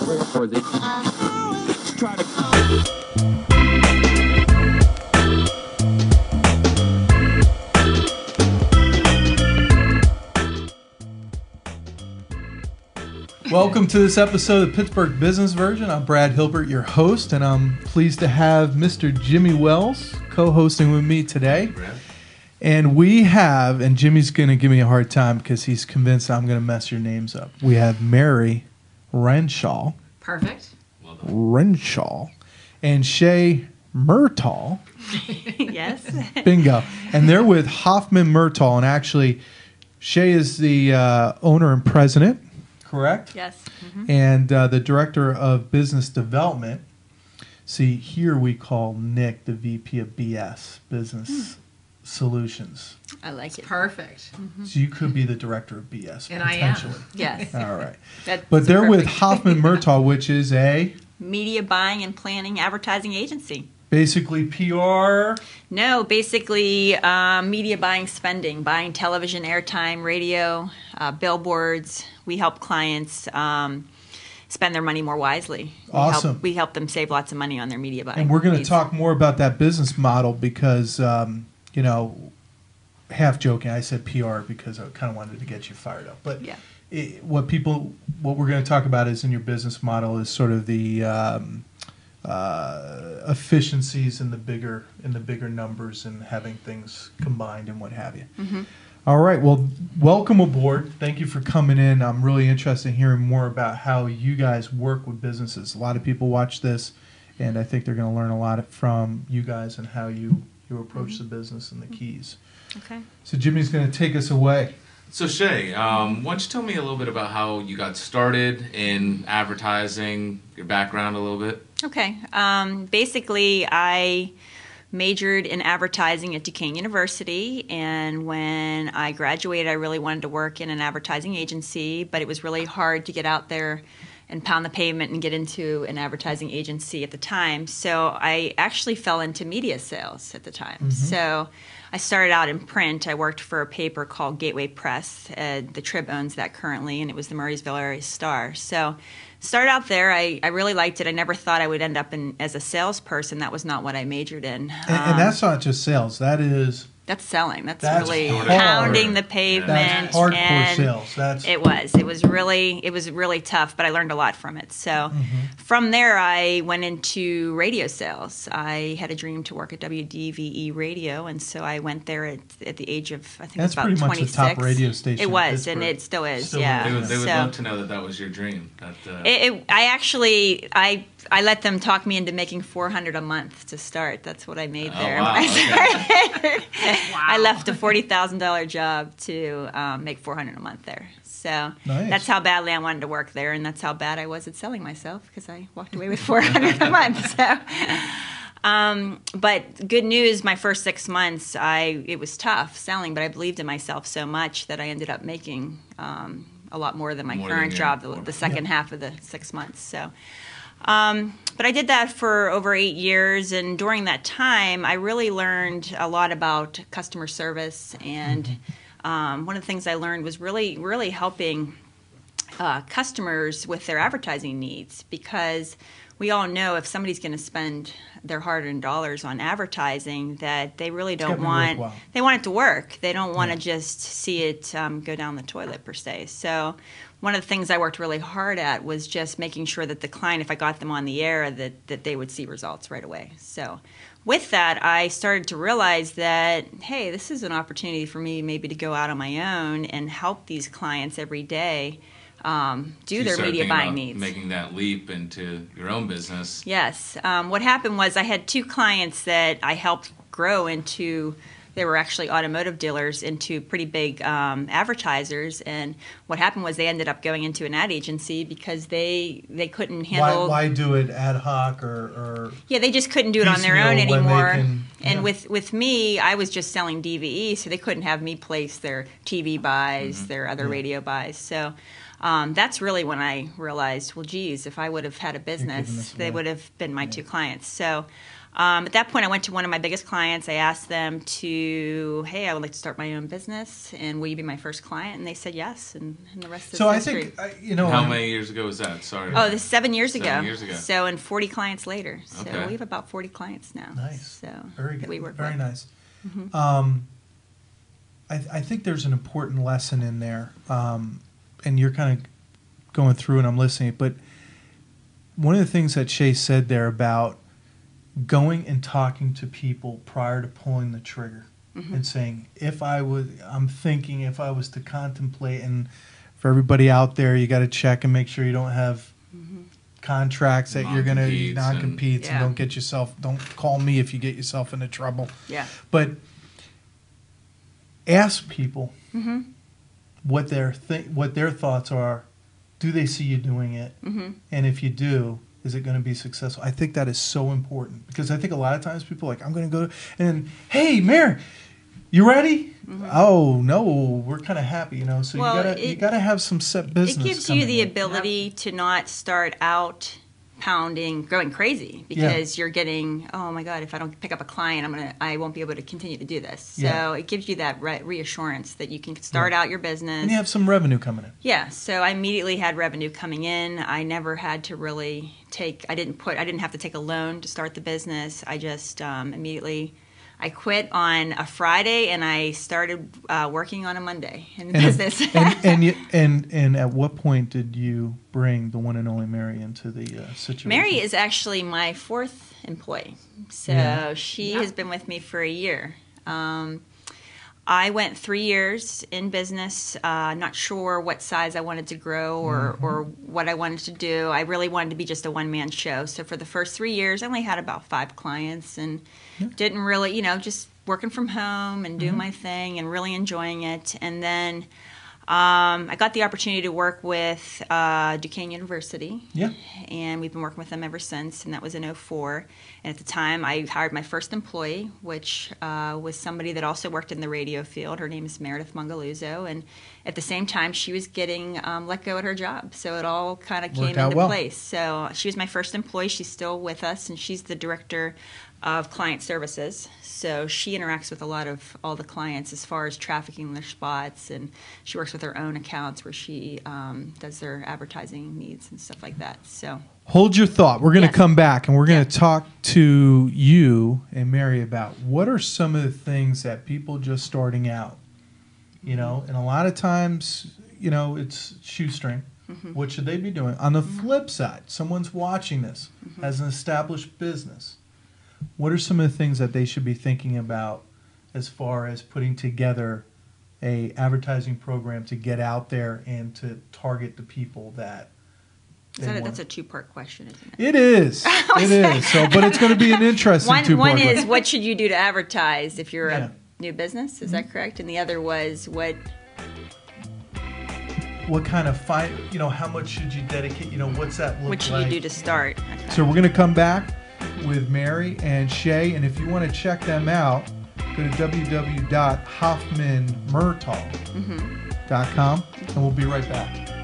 Or they try to. Welcome to this episode of Pittsburgh Business Virgin. I'm Brad Hillbert, your host, and I'm pleased to have Mr. Jimmy Wells co-hosting with me today. And we have, and Jimmy's going to give me a hard time because he's convinced I'm going to mess your names up. We have Mary Renshaw. Perfect. Well Renshaw. And Shea Murtaugh. Yes. Bingo. And they're with Hoffmann-Murtaugh. And actually, Shea is the owner and president. Correct? Yes. Mm-hmm. And the director of business development. See, here we call Nick the VP of BS, Business Solutions. I like it. Perfect. Mm-hmm. So you could be the director of BS, and potentially. I am. Yes. All right. But they're with Hoffmann-Murtaugh, which is a... media buying and planning advertising agency. Basically PR? No, basically media buying, spending, buying television, airtime, radio, billboards. We help clients spend their money more wisely. Awesome. We help them save lots of money on their media buying. And we're going to talk more about that business model because, half joking, I said PR because I kind of wanted to get you fired up. But yeah. What we're going to talk about is in your business model is sort of the efficiencies in the bigger numbers and having things combined and what have you. Mm-hmm. All right. Well, welcome aboard. Thank you for coming in. I'm really interested in hearing more about how you guys work with businesses. A lot of people watch this, and I think they're going to learn a lot from you guys and how you approach the business and the keys. Okay. So Jimmy's going to take us away. So Shea, why don't you tell me a little bit about how you got started in advertising, your background a little bit? Okay. Basically, I majored in advertising at Duquesne University, and when I graduated, I really wanted to work in an advertising agency, but it was really hard to get out there and pound the pavement and get into an advertising agency at the time. So I actually fell into media sales at the time. Mm-hmm. So I started out in print. I worked for a paper called Gateway Press. The Trib owns that currently, and it was the Murrysville Area Star. So started out there. I really liked it. I never thought I would end up as a salesperson. That was not what I majored in. And that's not just sales. That's selling. That's really hard. Pounding the pavement. That's hardcore and sales. It was really tough, but I learned a lot from it. So from there, I went into radio sales. I had a dream to work at WDVE Radio, and so I went there at the age of, I think, that's about pretty 26. Much the top radio station. It was, and it still is. Yeah, They would love to know that was your dream. I let them talk me into making $400 a month to start. That's what I made there. Wow, when I started. Wow. I left a $40,000 job to make $400 a month there. So That's how badly I wanted to work there, and that's how bad I was at selling myself because I walked away with $400 a month. So, but good news, my first 6 months, it was tough selling, but I believed in myself so much that I ended up making a lot more than my current job the second half of the 6 months. So. But I did that for over 8 years, and during that time, I really learned a lot about customer service, and one of the things I learned was really, really helping customers with their advertising needs, because we all know if somebody's going to spend their hard-earned dollars on advertising, that they really don't want they want it to work. They don't want to just see it go down the toilet per se. So one of the things I worked really hard at was just making sure that the client, if I got them on the air, that they would see results right away. So with that, I started to realize that, hey, this is an opportunity for me maybe to go out on my own and help these clients every day do their media buying needs. Making that leap into your own business. Yes. What happened was I had 2 clients that I helped grow into, they were actually automotive dealers, into pretty big advertisers. And what happened was they ended up going into an ad agency because they couldn't handle... Why do it ad hoc or yeah, they just couldn't do it on their own anymore. And with me, I was just selling DVE, so they couldn't have me place their TV buys, their other radio buys. So that's really when I realized, well, geez, if I would have had a business, they would have been my 2 clients. So At that point, I went to one of my biggest clients. I asked them hey, I would like to start my own business, and will you be my first client? And they said yes, and the rest is history. I think, How many years ago was that? Sorry. Oh, this is 7 years ago. 7 years ago. So, and 40 clients later. So Okay. we have about 40 clients now. Nice. So Very good. that we work Very with. nice. I think there's an important lesson in there, and you're kind of going through and I'm listening, but one of the things that Shea said there about going and talking to people prior to pulling the trigger and saying, if I was to contemplate, and for everybody out there, you got to check and make sure you don't have contracts that you're going to non-competes and don't call me if you get yourself into trouble. Yeah. But ask people what their thoughts are. Do they see you doing it? And if you do, is it going to be successful? I think that is so important, because I think a lot of times people are like, I'm going to go and, hey, Mary, you ready? Oh no, we're kind of happy, So you gotta have some set business. It gives you the ability to not start out going crazy, because you're getting, oh my God, if I don't pick up a client, I won't be able to continue to do this. So it gives you that reassurance that you can start out your business. And you have some revenue coming in. Yeah, so I immediately had revenue coming in. I never had to really I didn't have to take a loan to start the business. I just immediately, I quit on a Friday and I started working on a Monday in the business. And at what point did you bring the one and only Mary into the situation? Mary is actually my 4th employee, so she has been with me for a year. I went 3 years in business, not sure what size I wanted to grow or what I wanted to do. I really wanted to be just a one-man show. So for the first 3 years, I only had about 5 clients and didn't really, just working from home and doing my thing and really enjoying it. And then I got the opportunity to work with Duquesne University. Yeah. And we've been working with them ever since, and that was in 2004. And at the time, I hired my first employee, which was somebody that also worked in the radio field. Her name is Meredith Mangaluzzo. And at the same time, she was getting let go at her job. So it all kind of came into place. So she was my first employee. She's still with us, and she's the director of client services. So she interacts with all the clients as far as trafficking their spots, and she works with her own accounts where she does their advertising needs and stuff like that. So hold your thought. We're going to come back and we're going to talk to you and Mary about what are some of the things that people just starting out, and a lot of times, it's shoestring. What should they be doing? On the flip side, someone's watching this, has an established business. What are some of the things that they should be thinking about as far as putting together a advertising program to get out there and to target the people that that's a 2-part question, isn't it? It is. It is. So, but it's going to be an interesting 2-part One question. is, what should you do to advertise if you're a new business? Is that correct? And the other was, what kind of how much should you dedicate? What's that look like? What should you do to start? Okay. So we're going to come back with Mary and Shea, and if you want to check them out, go to www.Hoffmann-Murtaugh.com, and we'll be right back.